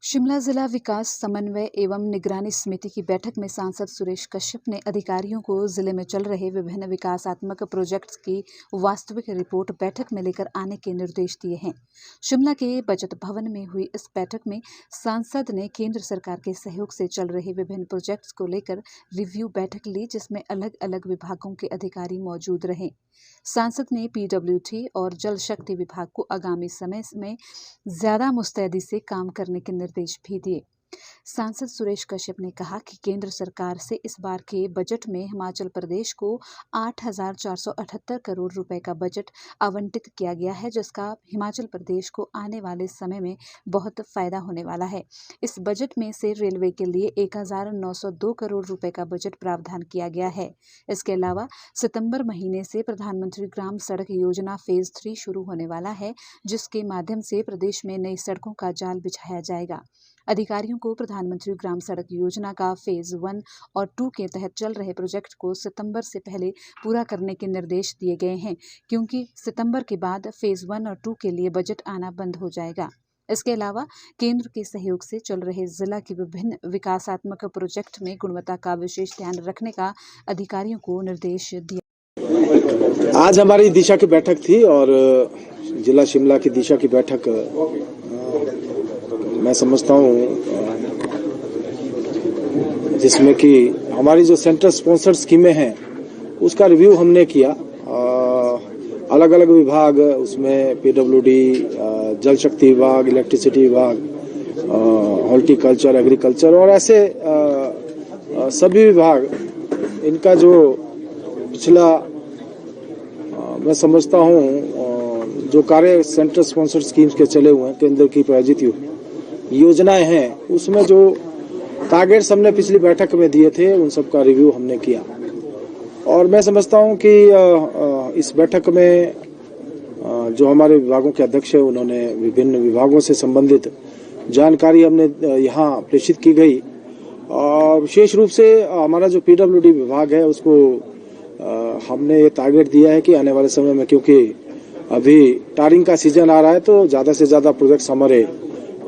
शिमला जिला विकास समन्वय एवं निगरानी समिति की बैठक में सांसद सुरेश कश्यप ने अधिकारियों को जिले में चल रहे विभिन्न विकासात्मक प्रोजेक्ट्स की वास्तविक रिपोर्ट बैठक में लेकर आने के निर्देश दिए हैं। शिमला के बचत भवन में हुई इस बैठक में सांसद ने केंद्र सरकार के सहयोग से चल रहे विभिन्न प्रोजेक्ट्स को लेकर रिव्यू बैठक ली, जिसमें अलग अलग विभागों के अधिकारी मौजूद रहे। सांसद ने पीडब्ल्यूडी और जल शक्ति विभाग को आगामी समय में ज्यादा मुस्तैदी से काम करने के निर्देश भी दिए। सांसद सुरेश कश्यप ने कहा कि केंद्र सरकार से इस बार के बजट में हिमाचल प्रदेश को 8,478 करोड़ रुपए का बजट आवंटित किया गया है, जिसका हिमाचल प्रदेश को आने वाले समय में बहुत फायदा होने वाला है। इस बजट में से रेलवे के लिए 1,902 करोड़ रुपए का बजट प्रावधान किया गया है। इसके अलावा सितंबर महीने से प्रधानमंत्री ग्राम सड़क योजना फेज 3 शुरू होने वाला है, जिसके माध्यम से प्रदेश में नई सड़कों का जाल बिछाया जाएगा। अधिकारियों को प्रधानमंत्री ग्राम सड़क योजना का फेज 1 और 2 के तहत चल रहे प्रोजेक्ट को सितंबर से पहले पूरा करने के निर्देश दिए गए हैं, क्योंकि सितंबर के बाद फेज 1 और 2 के लिए बजट आना बंद हो जाएगा। इसके अलावा केंद्र के सहयोग से चल रहे जिला के विभिन्न विकासात्मक प्रोजेक्ट में गुणवत्ता का विशेष ध्यान रखने का अधिकारियों को निर्देश दिया। आज हमारी दिशा की बैठक थी और जिला शिमला की दिशा की बैठक मैं समझता हूँ जिसमें कि हमारी जो सेंटर स्पॉन्सर्ड स्कीमें हैं उसका रिव्यू हमने किया। अलग अलग विभाग, उसमें पीडब्ल्यूडी, जल शक्ति विभाग, इलेक्ट्रिसिटी विभाग, हॉर्टिकल्चर, एग्रीकल्चर और ऐसे सभी विभाग, इनका जो पिछला मैं समझता हूँ जो कार्य सेंटर स्पॉन्सर्ड स्कीम्स के चले हुए हैं, केंद्र की प्रायोजित योजनाएं हैं, उसमें जो टारगेट्स हमने पिछली बैठक में दिए थे उन सब का रिव्यू हमने किया। और मैं समझता हूं कि इस बैठक में जो हमारे विभागों के अध्यक्ष हैं उन्होंने विभिन्न विभागों से संबंधित जानकारी हमने यहाँ प्रेषित की गई। और विशेष रूप से हमारा जो पीडब्ल्यूडी विभाग है उसको हमने ये टारगेट दिया है कि आने वाले समय में, क्योंकि अभी टारिंग का सीजन आ रहा है, तो ज्यादा से ज्यादा प्रोजेक्ट्स हमारे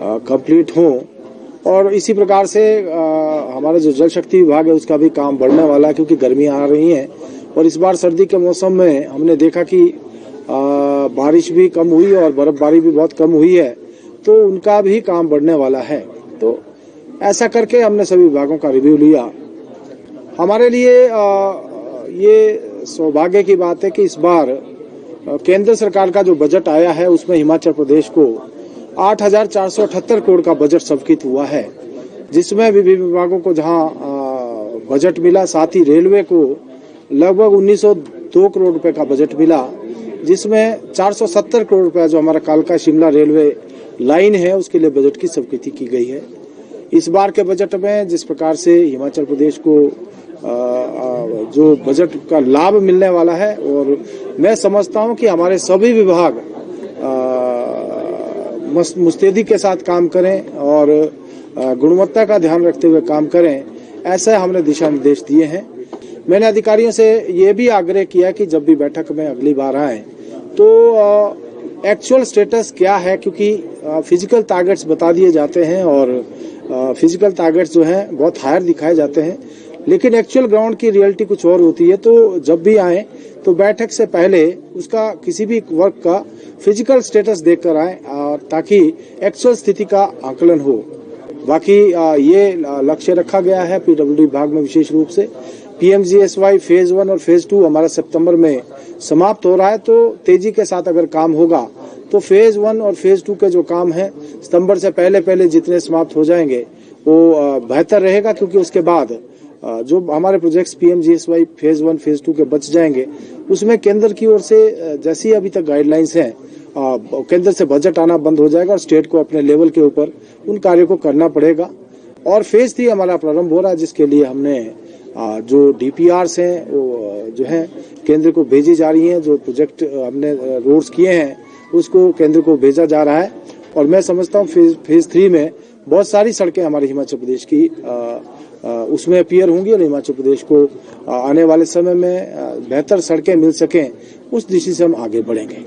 कंप्लीट हों। और इसी प्रकार से हमारा जो जल शक्ति विभाग है उसका भी काम बढ़ने वाला है, क्योंकि गर्मियां आ रही हैं और इस बार सर्दी के मौसम में हमने देखा कि बारिश भी कम हुई और बर्फबारी भी बहुत कम हुई है, तो उनका भी काम बढ़ने वाला है। तो ऐसा करके हमने सभी विभागों का रिव्यू लिया। हमारे लिए ये सौभाग्य की बात है कि इस बार केंद्र सरकार का जो बजट आया है उसमें हिमाचल प्रदेश को 8,478 करोड़ का बजट स्वीकृत हुआ है, जिसमें विभिन्न विभागों को जहां बजट मिला, साथ ही रेलवे को लगभग 1,902 करोड़ रुपए का बजट मिला, जिसमें 470 करोड़ रुपए जो हमारा कालका शिमला रेलवे लाइन है उसके लिए बजट की स्वीकृति की गई है। इस बार के बजट में जिस प्रकार से हिमाचल प्रदेश को जो बजट का लाभ मिलने वाला है, और मैं समझता हूं कि हमारे सभी विभाग मुस्तैदी के साथ काम करें और गुणवत्ता का ध्यान रखते हुए काम करें, ऐसा हमने दिशा निर्देश दिए हैं। मैंने अधिकारियों से ये भी आग्रह किया कि जब भी बैठक में अगली बार आए तो एक्चुअल स्टेटस क्या है, क्योंकि फिजिकल टारगेट्स बता दिए जाते हैं और फिजिकल टारगेट्स जो हैं बहुत हायर दिखाए जाते हैं, लेकिन एक्चुअल ग्राउंड की रियलिटी कुछ और होती है। तो जब भी आए तो बैठक से पहले उसका किसी भी वर्क का फिजिकल स्टेटस देखकर आए, और ताकि एक्चुअल स्थिति का आकलन हो। बाकी ये लक्ष्य रखा गया है पीडब्ल्यूडी विभाग में, विशेष रूप से पीएमजीएसवाई फेज 1 और फेज 2 हमारा सितंबर में समाप्त हो रहा है, तो तेजी के साथ अगर काम होगा तो फेज 1 और फेज 2 के जो काम है सितंबर से पहले जितने समाप्त हो जाएंगे वो बेहतर रहेगा, क्योंकि उसके बाद जो हमारे प्रोजेक्ट्स पीएमजीएसवाई फेज 1 फेज 2 के बच जाएंगे, उसमें केंद्र की ओर से जैसी अभी तक गाइडलाइंस हैं, केंद्र से बजट आना बंद हो जाएगा और स्टेट को अपने लेवल के ऊपर उन कार्यों को करना पड़ेगा। और फेज 3 हमारा प्रारंभ हो रहा है, जिसके लिए हमने जो डीपीआरस हैं वो जो है केंद्र को भेजी जा रही हैं। जो प्रोजेक्ट हमने रोड्स किए हैं उसको केंद्र को भेजा जा रहा है, और मैं समझता हूँ फेज 3 में बहुत सारी सड़कें हमारे हिमाचल प्रदेश की उसमें अपीयर होंगी, और हिमाचल प्रदेश को आने वाले समय में बेहतर सड़कें मिल सकें, उस दिशा से हम आगे बढ़ेंगे।